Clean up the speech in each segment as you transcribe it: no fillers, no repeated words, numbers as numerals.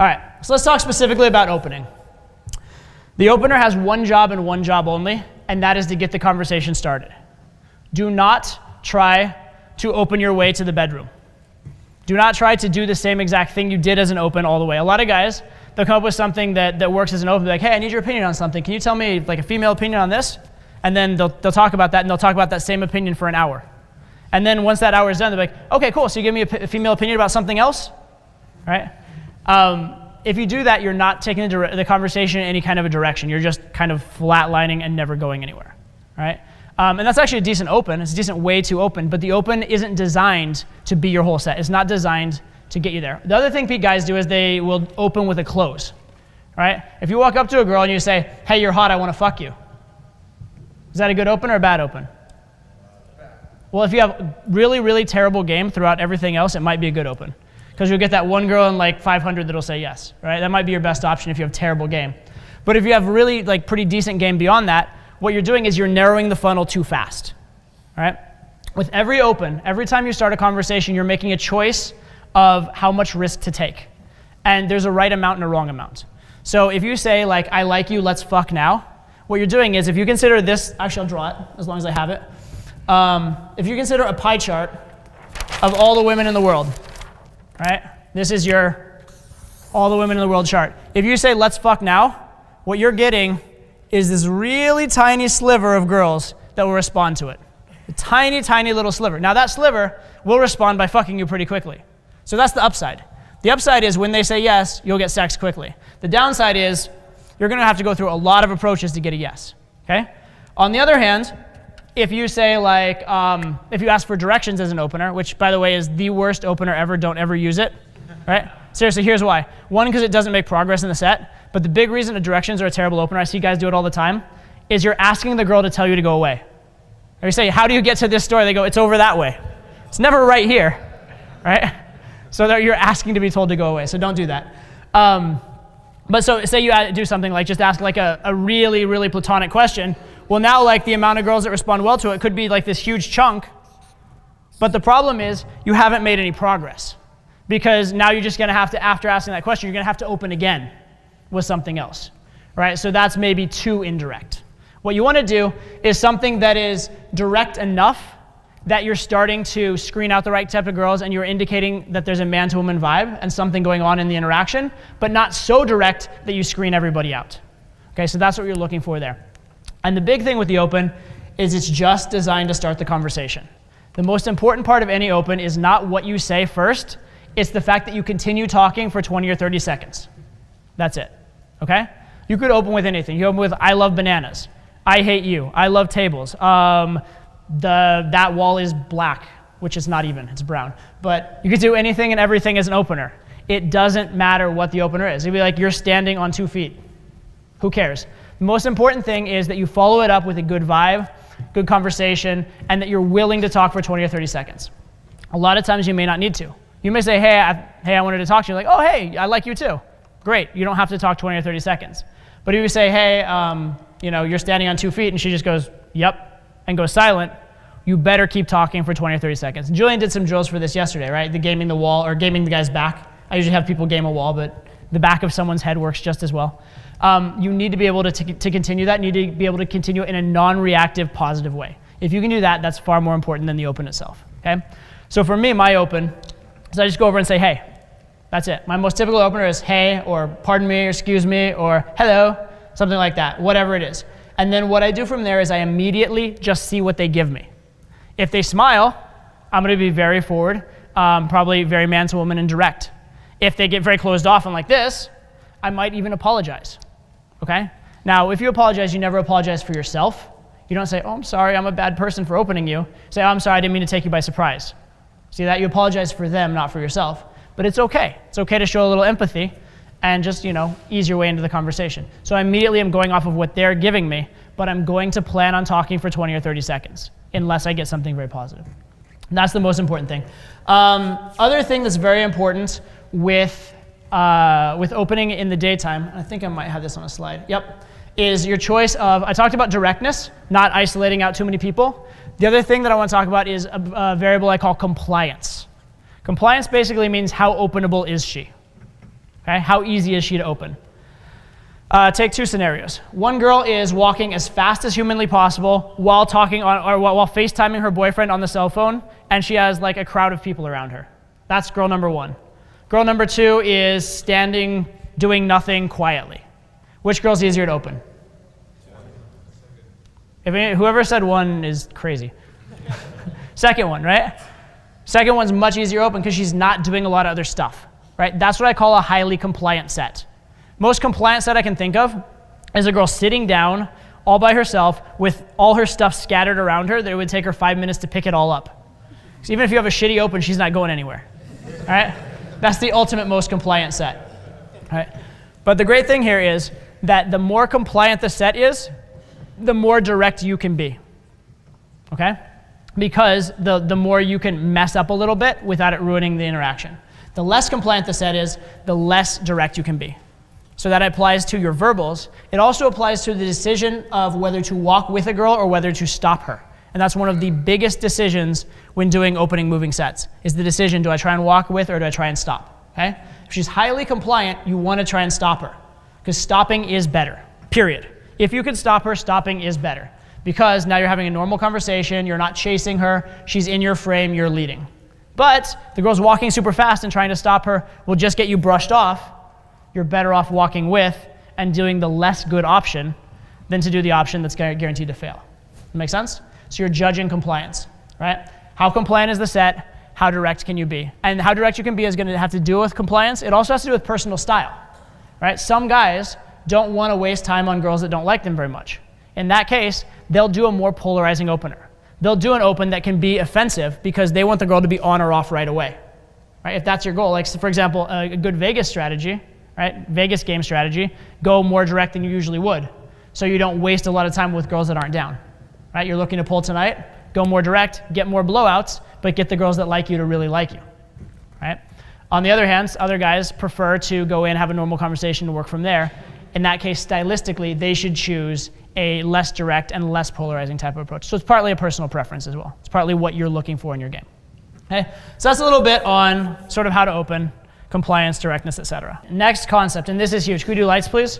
All right, so let's talk specifically about opening. The opener has one job and one job only, and that is to get the conversation started. Do not try to open your way to the bedroom. Do not try to do the same exact thing you did as an open all the way. A lot of guys, they'll come up with something that works as an open, like, hey, I need your opinion on something. Can you tell me like a female opinion on this? And then they'll talk about that, and they'll talk about that same opinion for an hour. And then once that hour is done, they're like, okay, cool, so you give me a female opinion about something else? Right? If you do that, you're not taking the conversation in any kind of a direction. You're just kind of flatlining and never going anywhere. Right? And that's actually a decent open. It's a decent way to open, but the open isn't designed to be your whole set. It's not designed to get you there. The other thing guys do is they will open with a close. Right? If you walk up to a girl and you say, hey, you're hot, I want to fuck you. Is that a good open or a bad open? Well, if you have really, really terrible game throughout everything else, it might be a good open. Because you'll get that one girl in like 500 that'll say yes, right? That might be your best option if you have terrible game. But if you have really like pretty decent game beyond that, what you're doing is you're narrowing the funnel too fast, right? With every open, every time you start a conversation, you're making a choice of how much risk to take. And there's a right amount and a wrong amount. So if you say like, I like you, let's fuck now, what you're doing is if you consider this, actually I'll draw it as long as I have it. If you consider a pie chart of all the women in the world, right? This is your all the women in the world chart. If you say let's fuck now, what you're getting is this really tiny sliver of girls that will respond to it. A tiny, tiny little sliver. Now that sliver will respond by fucking you pretty quickly. So that's the upside. The upside is when they say yes, you'll get sex quickly. The downside is you're going to have to go through a lot of approaches to get a yes, okay? On the other hand, if you say like, if you ask for directions as an opener, which by the way is the worst opener ever, don't ever use it, right? Seriously, here's why. One, because it doesn't make progress in the set, but the big reason that directions are a terrible opener, I see guys do it all the time, is you're asking the girl to tell you to go away. Or you say, how do you get to this store? They go, it's over that way. It's never right here, right? So you're asking to be told to go away, so don't do that. But so say you do something like just ask like a really, really platonic question. Well, now like the amount of girls that respond well to it could be like this huge chunk. But the problem is you haven't made any progress. Because now you're just going to have to, after asking that question, you're going to have to open again with something else. Right? So that's maybe too indirect. What you want to do is something that is direct enough that you're starting to screen out the right type of girls and you're indicating that there's a man-to-woman vibe and something going on in the interaction, but not so direct that you screen everybody out. Okay, so that's what you're looking for there. And the big thing with the open is it's just designed to start the conversation. The most important part of any open is not what you say first, it's the fact that you continue talking for 20 or 30 seconds. That's it, okay? You could open with anything. You open with, I love bananas. I hate you. I love tables. That wall is black, which is not even, it's brown. But you could do anything and everything as an opener. It doesn't matter what the opener is. It'd be like you're standing on 2 feet. Who cares? The most important thing is that you follow it up with a good vibe, good conversation, and that you're willing to talk for 20 or 30 seconds. A lot of times you may not need to. You may say, hey, I wanted to talk to you. Like, oh, hey, I like you too. Great, you don't have to talk 20 or 30 seconds. But if you say, hey, you're standing on 2 feet, and she just goes, yep, and goes silent, you better keep talking for 20 or 30 seconds. Julian did some drills for this yesterday, right? The gaming the wall, or gaming the guy's back. I usually have people game a wall, but the back of someone's head works just as well. You need to be able to continue that. You need to be able to continue in a non-reactive, positive way. If you can do that, that's far more important than the open itself, okay? So for me, my open is I just go over and say, hey. That's it. My most typical opener is hey, or pardon me, or excuse me, or hello, something like that, whatever it is. And then what I do from there is I immediately just see what they give me. If they smile, I'm going to be very forward, probably very man to woman and direct. If they get very closed off and like this, I might even apologize, okay? Now, if you apologize, you never apologize for yourself. You don't say, oh, I'm sorry, I'm a bad person for opening you. Say, oh, I'm sorry, I didn't mean to take you by surprise. See that? You apologize for them, not for yourself. But it's okay. It's okay to show a little empathy and just, ease your way into the conversation. So I immediately am going off of what they're giving me, but I'm going to plan on talking for 20 or 30 seconds, unless I get something very positive. And that's the most important thing. Other thing that's very important with opening in the daytime, I think I might have this on a slide, yep, is your choice of, I talked about directness, not isolating out too many people. The other thing that I want to talk about is a variable I call compliance. Compliance basically means how openable is she, Okay? How easy is she to open? Take two scenarios. One girl is walking as fast as humanly possible while talking on, or while FaceTiming her boyfriend on the cell phone, and she has like a crowd of people around her. That's girl number one. Girl number two is standing, doing nothing quietly. Which girl's easier to open? Whoever said one is crazy. Second one, right? Second one's much easier to open because she's not doing a lot of other stuff, right? That's what I call a highly compliant set. Most compliant set I can think of is a girl sitting down all by herself with all her stuff scattered around her that it would take her 5 minutes to pick it all up. So even if you have a shitty open, she's not going anywhere, all right? That's the ultimate most compliant set, all right? But the great thing here is that the more compliant the set is, the more direct you can be, okay? Because the more you can mess up a little bit without it ruining the interaction. The less compliant the set is, the less direct you can be. So that applies to your verbals. It also applies to the decision of whether to walk with a girl or whether to stop her. And that's one of the biggest decisions when doing opening moving sets, is the decision, do I try and walk with or do I try and stop, okay? If she's highly compliant, you want to try and stop her, because stopping is better, period. If you can stop her, stopping is better, because now you're having a normal conversation, you're not chasing her, she's in your frame, you're leading. But the girl's walking super fast and trying to stop her will just get you brushed off. You're better off walking with and doing the less good option than to do the option that's guaranteed to fail. Make sense? So you're judging compliance, right? How compliant is the set? How direct can you be? And how direct you can be is going to have to do with compliance. It also has to do with personal style, right? Some guys don't want to waste time on girls that don't like them very much. In that case, they'll do a more polarizing opener. They'll do an open that can be offensive because they want the girl to be on or off right away, right? If that's your goal, like for example, a good Vegas strategy, right? Vegas game strategy, go more direct than you usually would, so you don't waste a lot of time with girls that aren't down, right? You're looking to pull tonight, go more direct, get more blowouts, but get the girls that like you to really like you, right? On the other hand, other guys prefer to go in, have a normal conversation to work from there. In that case, stylistically, they should choose a less direct and less polarizing type of approach. So it's partly a personal preference as well. It's partly what you're looking for in your game. Okay? So that's a little bit on sort of how to open, compliance, directness, etc. Next concept, and this is huge. Can we do lights, please?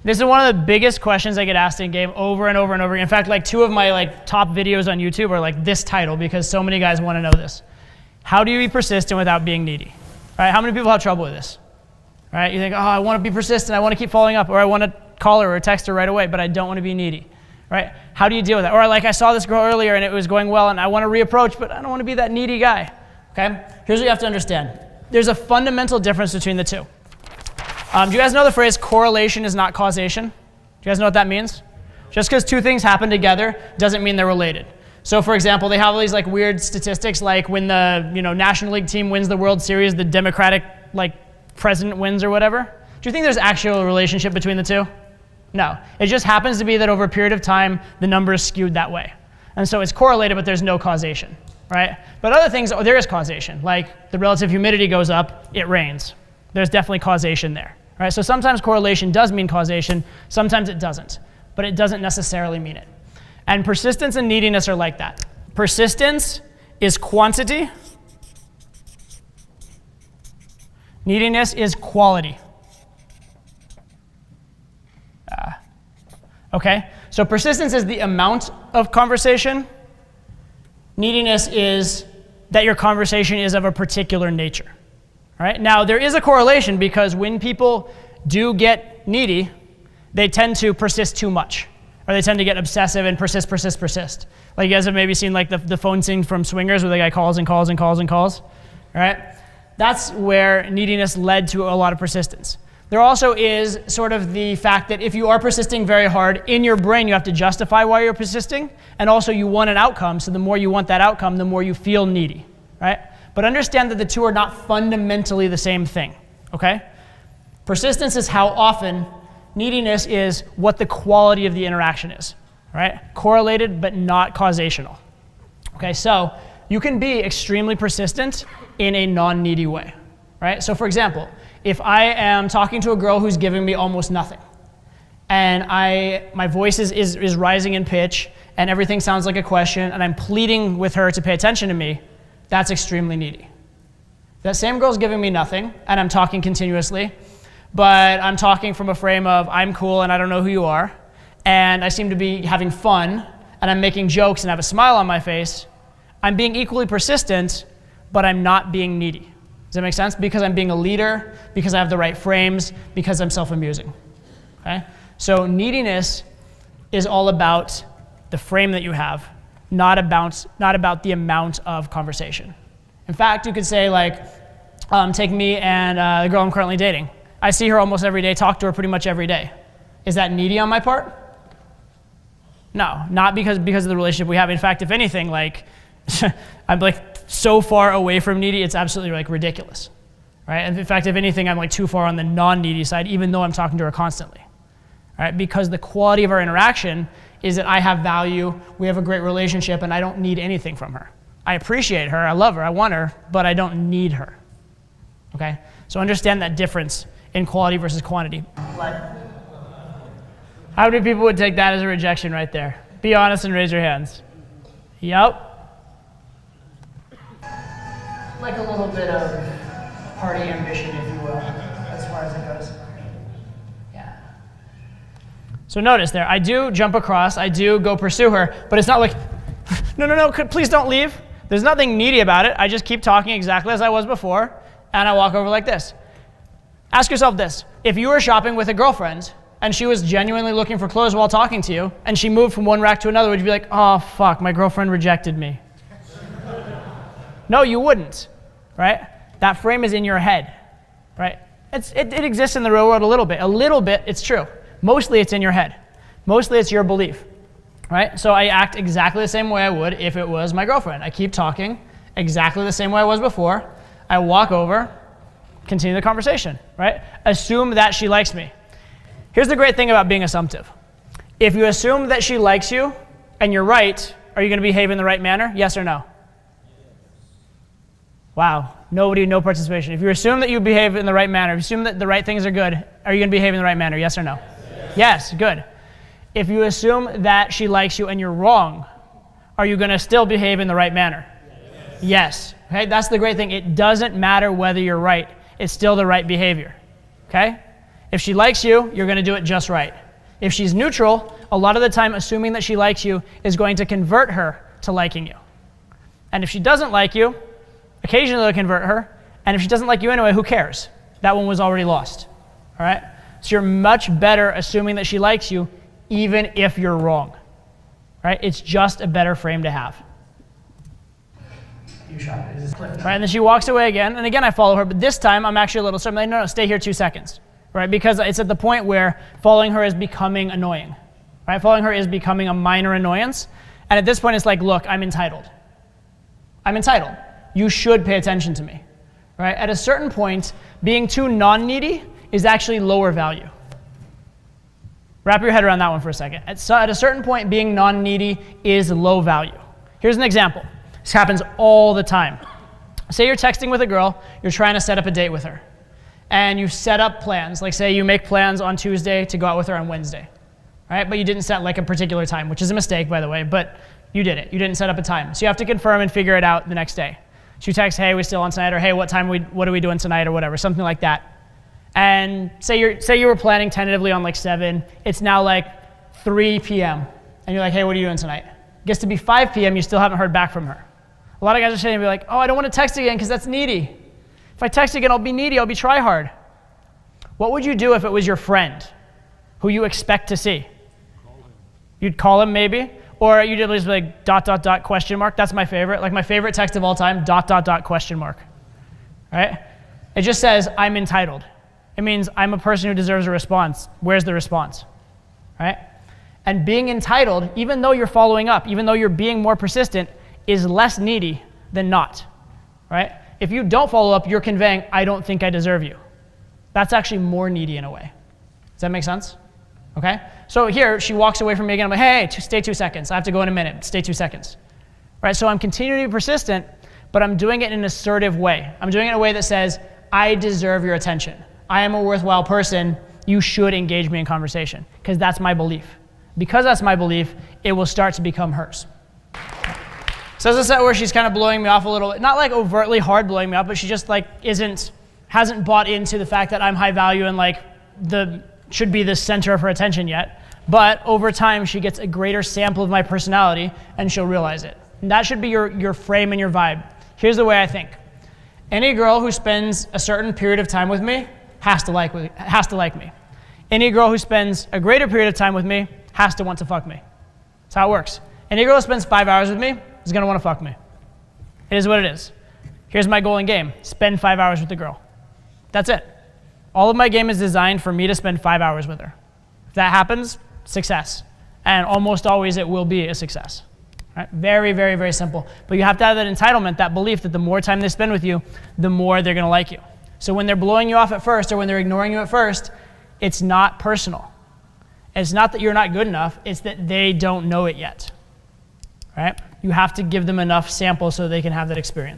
This is one of the biggest questions I get asked in game over and over and over again. In fact, like 2 of my top videos on YouTube are like this title because so many guys want to know this. How do you be persistent without being needy? Right? How many people have trouble with this? Right? You think, oh, I want to be persistent, I want to keep following up, or I want to call her or text her right away, but I don't want to be needy. Right? How do you deal with that? Or like I saw this girl earlier and it was going well and I want to reapproach, but I don't want to be that needy guy. Okay? Here's what you have to understand. There's a fundamental difference between the two. Do you guys know the phrase correlation is not causation? Do you guys know what that means? Just because 2 things happen together doesn't mean they're related. So for example, they have all these weird statistics like when the National League team wins the World Series, the Democratic president wins or whatever. Do you think there's actually a relationship between the two? No. It just happens to be that over a period of time, the number is skewed that way. And so it's correlated, but there's no causation, right? But other things, there is causation. Like the relative humidity goes up, it rains. There's definitely causation there, right? So sometimes correlation does mean causation, sometimes it doesn't, but it doesn't necessarily mean it. And persistence and neediness are like that. Persistence is quantity. Neediness is quality. Okay, so persistence is the amount of conversation. Neediness is that your conversation is of a particular nature. All right, now there is a correlation because when people do get needy, they tend to persist too much, or they tend to get obsessive and persist. Like you guys have maybe seen the phone scene from Swingers where the guy calls and calls and calls and calls. All right, that's where neediness led to a lot of persistence. There also is sort of the fact that if you are persisting very hard, in your brain you have to justify why you're persisting, and also you want an outcome, so the more you want that outcome, the more you feel needy, right? But understand that the two are not fundamentally the same thing, okay? Persistence is how often, neediness is what the quality of the interaction is, right? Correlated but not causational. Okay, so you can be extremely persistent in a non-needy way, right? So for example, if I am talking to a girl who's giving me almost nothing, and my voice is rising in pitch, and everything sounds like a question, and I'm pleading with her to pay attention to me, that's extremely needy. That same girl's giving me nothing, and I'm talking continuously, but I'm talking from a frame of I'm cool and I don't know who you are, and I seem to be having fun, and I'm making jokes and have a smile on my face. I'm being equally persistent, but I'm not being needy. Does that make sense? Because I'm being a leader, because I have the right frames, because I'm self-amusing. Okay? So neediness is all about the frame that you have, not about the amount of conversation. In fact, you could say like, take me and the girl I'm currently dating. I see her almost every day, talk to her pretty much every day. Is that needy on my part? No, not because of the relationship we have. In fact, if anything, like I'm like so far away from needy, it's absolutely like ridiculous, right? And in fact, if anything, I'm like too far on the non-needy side, even though I'm talking to her constantly, right? Because the quality of our interaction is that I have value, we have a great relationship, and I don't need anything from her. I appreciate her, I love her, I want her, but I don't need her, okay? So understand that difference in quality versus quantity. How many people would take that as a rejection right there? Be honest and raise your hands. Yep. Like a little bit of party ambition, if you will, as far as it goes. Yeah. So notice there, I do jump across, I do go pursue her, but it's not like, no, please don't leave. There's nothing needy about it. I just keep talking exactly as I was before, and I walk over like this. Ask yourself this. If you were shopping with a girlfriend, and she was genuinely looking for clothes while talking to you, and she moved from one rack to another, would you be like, oh, fuck, my girlfriend rejected me? No, you wouldn't, right? That frame is in your head, right? It exists in the real world a little bit. A little bit, it's true. Mostly it's in your head. Mostly it's your belief, right? So I act exactly the same way I would if it was my girlfriend. I keep talking exactly the same way I was before. I walk over, continue the conversation, right? Assume that she likes me. Here's the great thing about being assumptive. If you assume that she likes you and you're right, are you going to behave in the right manner? Yes or no? Wow, no participation. If you assume that you behave in the right manner, if you assume that the right things are good, are you going to behave in the right manner? Yes or no? Yes, good. If you assume that she likes you and you're wrong, are you going to still behave in the right manner? Yes. Okay, that's the great thing. It doesn't matter whether you're right. It's still the right behavior. Okay? If she likes you, you're going to do it just right. If she's neutral, a lot of the time assuming that she likes you is going to convert her to liking you. And if she doesn't like you, occasionally it'll convert her. And if she doesn't like you anyway, who cares? That one was already lost. All right? So you're much better assuming that she likes you even if you're wrong. Right? It's just a better frame to have. Right, and then she walks away again, and again I follow her, but this time I'm actually a little stubborn. I'm like, no, stay here 2 seconds. Right? Because it's at the point where following her is becoming annoying. Right? Following her is becoming a minor annoyance. And at this point, it's like, look, I'm entitled. I'm entitled. You should pay attention to me. Right? At a certain point, being too non-needy is actually lower value. Wrap your head around that one for a second. At a certain point, being non-needy is low value. Here's an example. This happens all the time. Say you're texting with a girl, you're trying to set up a date with her. And you set up plans, like say you make plans on Tuesday to go out with her on Wednesday, right? But you didn't set like a particular time, which is a mistake, by the way, but you did it. You didn't set up a time. So you have to confirm and figure it out the next day. So you text, hey, we still on tonight, or hey, what are we doing tonight, or whatever, something like that. And say you were planning tentatively on like 7, it's now like 3 p.m. And you're like, hey, what are you doing tonight? It gets to be 5 p.m., you still haven't heard back from her. A lot of guys are saying, be like, oh, I don't want to text again because that's needy. If I text again, I'll be needy, I'll be try hard. What would you do if it was your friend who you expect to see? You'd call him maybe, or you'd just be like ... question mark. That's my favorite. Like my favorite text of all time, ... question mark. Right? It just says, I'm entitled. It means I'm a person who deserves a response. Where's the response? Right? And being entitled, even though you're following up, even though you're being more persistent, is less needy than not. Right? If you don't follow up, you're conveying, I don't think I deserve you. That's actually more needy in a way. Does that make sense? Okay? So here, she walks away from me again. I'm like, hey, stay 2 seconds. I have to go in a minute. Stay 2 seconds. Right? So I'm continuing to be persistent, but I'm doing it in an assertive way. I'm doing it in a way that says, I deserve your attention. I am a worthwhile person. You should engage me in conversation, because that's my belief. Because that's my belief, it will start to become hers. So there's a set where she's kind of blowing me off a little bit, not like overtly hard blowing me off, but she just like hasn't bought into the fact that I'm high value and like should be the center of her attention yet. But over time, she gets a greater sample of my personality and she'll realize it. And that should be your frame and your vibe. Here's the way I think. Any girl who spends a certain period of time with me has to like me. Any girl who spends a greater period of time with me has to want to fuck me. That's how it works. Any girl who spends 5 hours with me is gonna wanna fuck me. It is what it is. Here's my goal in game. Spend 5 hours with the girl. That's it. All of my game is designed for me to spend 5 hours with her. If that happens, success. And almost always it will be a success. Right? Very, very, very simple. But you have to have that entitlement, that belief that the more time they spend with you, the more they're gonna like you. So when they're blowing you off at first or when they're ignoring you at first, it's not personal. It's not that you're not good enough, it's that they don't know it yet. Right? You have to give them enough samples so they can have that experience.